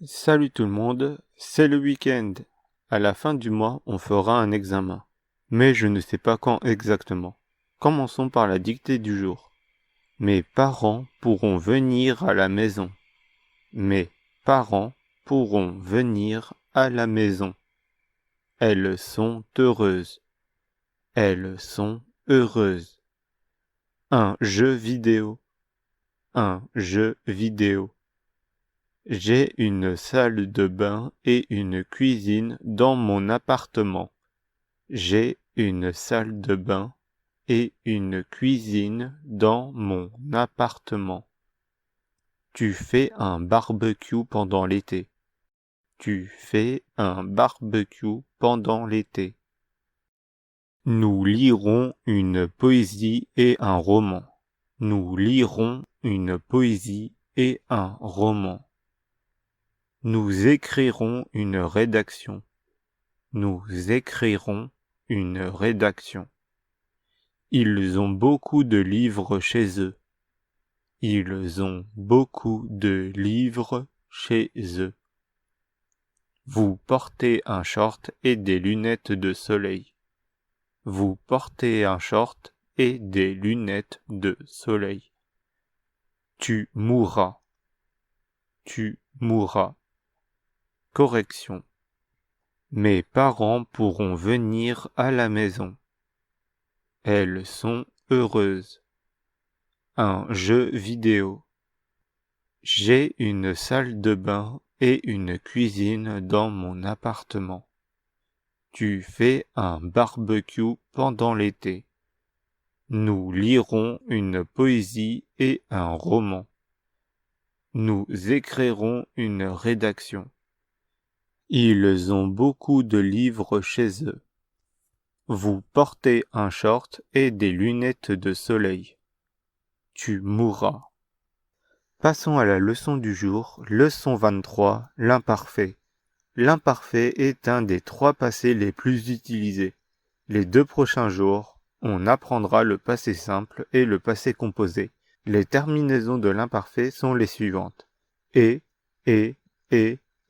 Salut tout le monde, c'est le week-end. À la fin du mois, on fera un examen. Mais je ne sais pas quand exactement. Commençons par la dictée du jour. Mes parents pourront venir à la maison. Mes parents pourront venir à la maison. Elles sont heureuses. Elles sont heureuses. Un jeu vidéo. Un jeu vidéo. J'ai une salle de bain et une cuisine dans mon appartement. J'ai une salle de bain et une cuisine dans mon appartement. Tu fais un barbecue pendant l'été. Tu fais un barbecue pendant l'été. Nous lirons une poésie et un roman. Nous lirons une poésie et un roman. Nous écrirons une rédaction. Nous écrirons une rédaction. Ils ont beaucoup de livres chez eux. Ils ont beaucoup de livres chez eux. Vous portez un short et des lunettes de soleil. Vous portez un short et des lunettes de soleil. Tu mourras. Tu mourras. Correction. Mes parents pourront venir à la maison. Elles sont heureuses. Un jeu vidéo. J'ai une salle de bain et une cuisine dans mon appartement. Tu fais un barbecue pendant l'été. Nous lirons une poésie et un roman. Nous écrirons une rédaction. Ils ont beaucoup de livres chez eux. Vous portez un short et des lunettes de soleil. Tu mourras. Passons à la leçon du jour, leçon 23, l'imparfait. L'imparfait est un des 3 passés les plus utilisés. Les 2 prochains jours, on apprendra le passé simple et le passé composé. Les terminaisons de l'imparfait sont les suivantes. Et,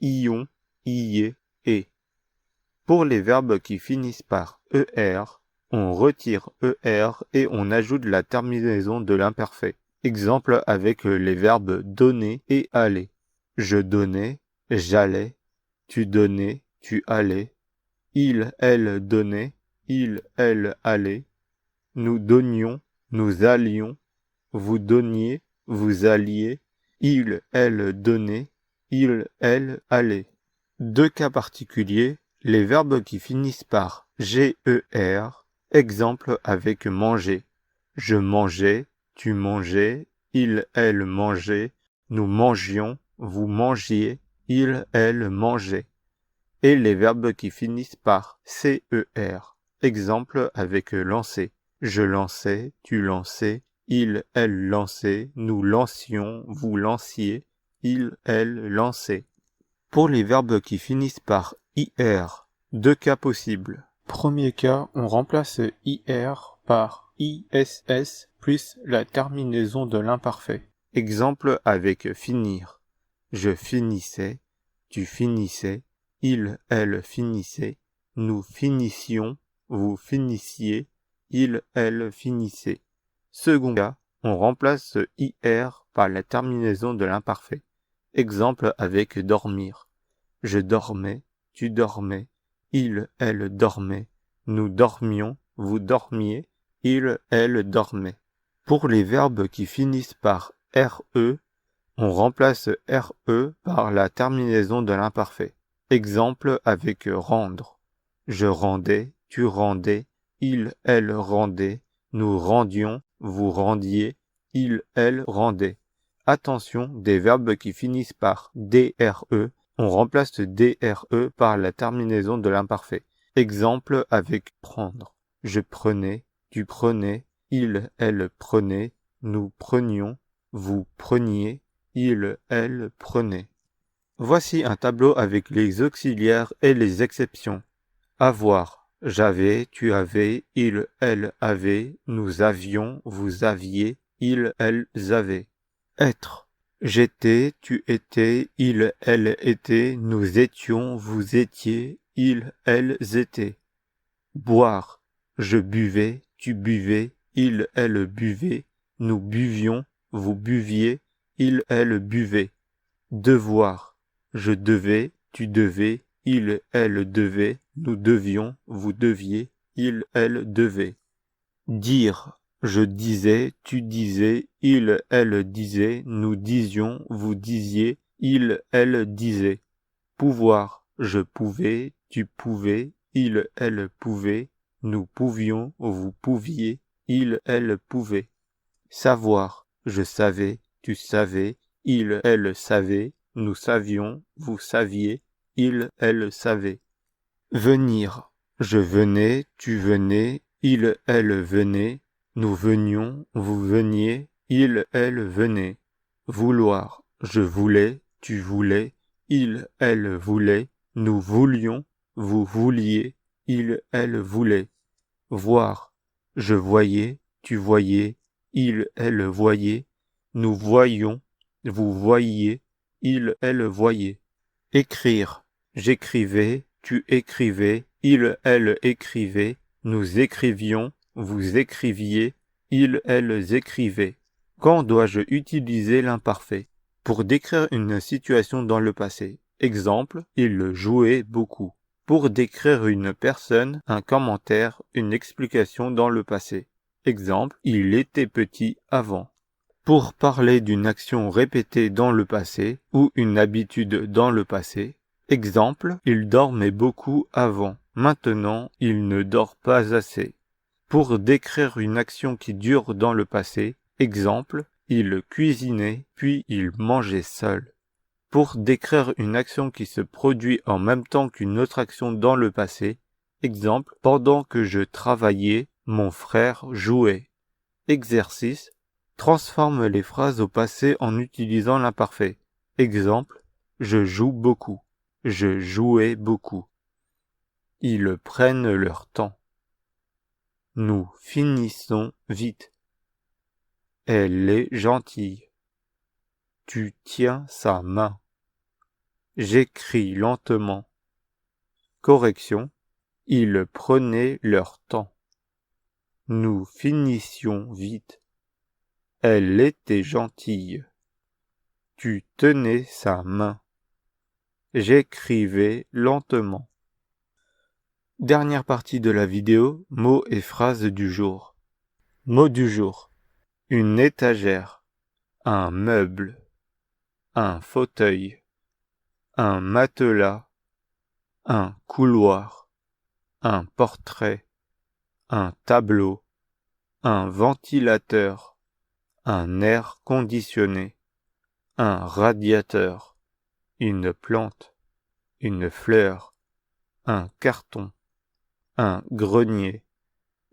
ion, ié, et. Pour les verbes qui finissent par er, on retire er et on ajoute la terminaison de l'imparfait. Exemple avec les verbes donner et aller. Je donnais, j'allais. Tu donnais, tu allais. Il, elle donnait, il, elle allait. Nous donnions, nous allions. Vous donniez, vous alliez. Il, elle donnait, il, elle allait. 2 cas particuliers, les verbes qui finissent par ger, exemple avec manger. Je mangeais, tu mangeais, il, elle mangeait, nous mangions, vous mangiez, il, elle mangeait. Et les verbes qui finissent par cer, exemple avec lancer. Je lançais, tu lançais, il, elle lançait, nous lancions, vous lanciez, il, elle lançait. Pour les verbes qui finissent par ir, 2 cas possibles. Premier cas, on remplace ir par iss plus la terminaison de l'imparfait. Exemple avec finir. Je finissais, tu finissais, il, elle finissait, nous finissions, vous finissiez, il, elle finissait. Second cas, on remplace ir par la terminaison de l'imparfait. Exemple avec dormir. Je dormais, tu dormais, il, elle dormait, nous dormions, vous dormiez, il, elle dormait. Pour les verbes qui finissent par re, on remplace re par la terminaison de l'imparfait. Exemple avec rendre. Je rendais, tu rendais, il, elle rendait, nous rendions, vous rendiez, il, elle rendait. Attention, des verbes qui finissent par dre, on remplace dre par la terminaison de l'imparfait. Exemple avec prendre. Je prenais, tu prenais, il, elle prenait, nous prenions, vous preniez, il, elle prenait. Voici un tableau avec les auxiliaires et les exceptions. Avoir. J'avais, tu avais, il, elle avait, nous avions, vous aviez, il, elles avaient. Être. J'étais, tu étais, il, elle était, nous étions, vous étiez, ils, elles étaient. Boire. Je buvais, tu buvais, il, elle buvait, nous buvions, vous buviez, il, elle buvait. Devoir. Je devais, tu devais, il, elle devait, nous devions, vous deviez, il, elle devait. Dire. Je disais, tu disais, il, elle disait, nous disions, vous disiez, il, elle disait. Pouvoir. Je pouvais, tu pouvais, il, elle pouvait, nous pouvions, vous pouviez, il, elle pouvait. Savoir. Je savais, tu savais, il, elle savait, nous savions, vous saviez, il, elle savait. Venir. Je venais, tu venais, il, elle venait, nous venions, vous veniez, il, elle venait. Vouloir. Je voulais, tu voulais, il, elle voulait, nous voulions, vous vouliez, il, elle voulait. Voir. Je voyais, tu voyais, il, elle voyait, nous voyions, vous voyiez, il, elle voyait. Écrire. J'écrivais, tu écrivais, il, elle écrivait, nous écrivions, vous écriviez, ils, elles écrivaient. Quand dois-je utiliser l'imparfait? Pour décrire une situation dans le passé. Exemple, il jouait beaucoup. Pour décrire une personne, un commentaire, une explication dans le passé. Exemple, il était petit avant. Pour parler d'une action répétée dans le passé ou une habitude dans le passé. Exemple, il dormait beaucoup avant. Maintenant, il ne dort pas assez. Pour décrire une action qui dure dans le passé. Exemple, il cuisinait puis il mangeait seul. Pour décrire une action qui se produit en même temps qu'une autre action dans le passé. Exemple, pendant que je travaillais, mon frère jouait. Exercice. Transforme les phrases au passé en utilisant l'imparfait. Exemple, je joue beaucoup. Je jouais beaucoup. Ils prennent leur temps. Nous finissons vite. Elle est gentille. Tu tiens sa main. J'écris lentement. Correction. Ils prenaient leur temps. Nous finissions vite. Elle était gentille. Tu tenais sa main. J'écrivais lentement. Dernière partie de la vidéo, mots et phrases du jour. Mots du jour. Une étagère. Un meuble. Un fauteuil. Un matelas. Un couloir. Un portrait. Un tableau. Un ventilateur. Un air conditionné. Un radiateur. Une plante. Une fleur. Un carton. Un grenier.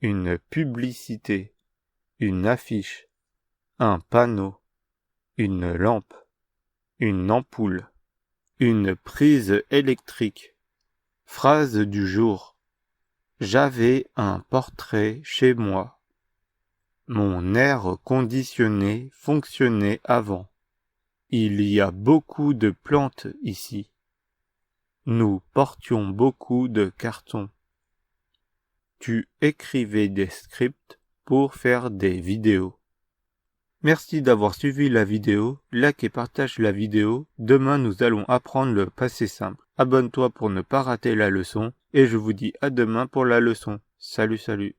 Une publicité. Une affiche. Un panneau. Une lampe. Une ampoule. Une prise électrique. Phrase du jour. J'avais un portrait chez moi. Mon air conditionné fonctionnait avant. Il y a beaucoup de plantes ici. Nous portions beaucoup de cartons. Tu écrivais des scripts pour faire des vidéos. Merci d'avoir suivi la vidéo, like et partage la vidéo. Demain nous allons apprendre le passé simple. Abonne-toi pour ne pas rater la leçon et je vous dis à demain pour la leçon. Salut salut.